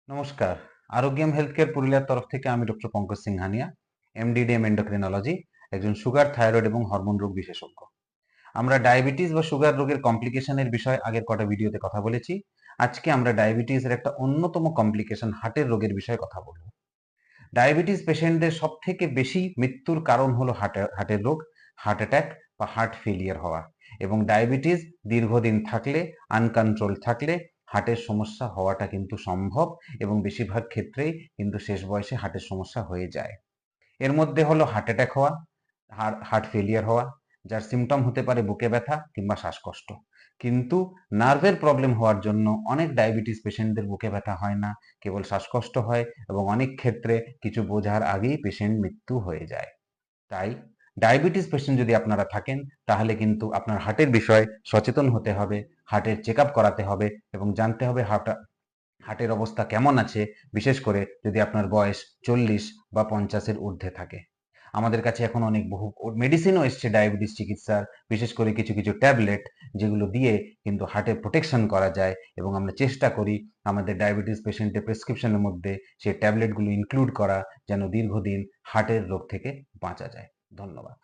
নমস্কার। Arogyam health care পুরুলিয়ার তরফ থেকে আমি doctor Pankaj Singhania, MDDM endocrinology, একজন সুগার, থাইরয়েড এবং হরমোন রোগ বিশেষজ্ঞ। আমরা ডায়াবেটিস বা সুগার রোগের কমপ্লিকেশনের বিষয়ে আগের কটা ভিডিওতে কথা বলেছি। আজকে আমরা ডায়াবেটিসের একটা অন্যতম কমপ্লিকেশন হার্টের রোগের বিষয়ে কথা বলবো। ডায়াবেটিস পেশেন্টদের সব থেকে বেশি মৃত্যুর কারণ হলো হার্টের রোগ, হার্ট অ্যাটাক বা হার্ট ফেলিয়ার হওয়া। এবং ডায়াবেটিস দীর্ঘদিন থাকলে, আনকন্ট্রোল থাকলে হার্টের সমস্যা হওয়াটা কিন্তু সম্ভব এবং বেশিরভাগ ক্ষেত্রেই কিন্তু শেষ বয়সে হার্টের সমস্যা হয়ে যায়। এর মধ্যে হলো হার্ট অ্যাটাক হওয়া, হার্ট ফেলিয়ার হওয়া, যার সিমটম হতে পারে বুকে ব্যথা কিংবা শ্বাসকষ্ট। কিন্তু নার্ভের প্রবলেম হওয়ার জন্য অনেক ডায়াবেটিস পেশেন্টদের বুকে ব্যথা হয় না, কেবল শ্বাসকষ্ট হয় এবং অনেক ক্ষেত্রে কিছু বোঝার আগেই পেশেন্ট মৃত্যু হয়ে যায়। তাই ডায়াবেটিস পেশেন্ট যদি আপনারা থাকেন তাহলে কিন্তু আপনার হার্টের বিষয়ে সচেতন হতে হবে, হার্টের চেক আপ করাতে হবে এবং জানতে হবে হার্টের অবস্থা কেমন আছে, বিশেষ করে যদি আপনার বয়স 40 বা 50-এর ঊর্ধ্বে থাকে। আমাদের কাছে এখন অনেক বহু মেডিসিনও এসছে ডায়াবেটিস চিকিৎসার, বিশেষ করে কিছু কিছু ট্যাবলেট, যেগুলো দিয়ে কিন্তু হার্টের প্রোটেকশন করা যায় এবং আমরা চেষ্টা করি আমাদের ডায়াবেটিস পেশেন্টের প্রেসক্রিপশনের মধ্যে সেই ট্যাবলেটগুলো ইনক্লুড করা, যেন দীর্ঘদিন হার্টের রোগ থেকে বাঁচা যায়। ধন্যবাদ।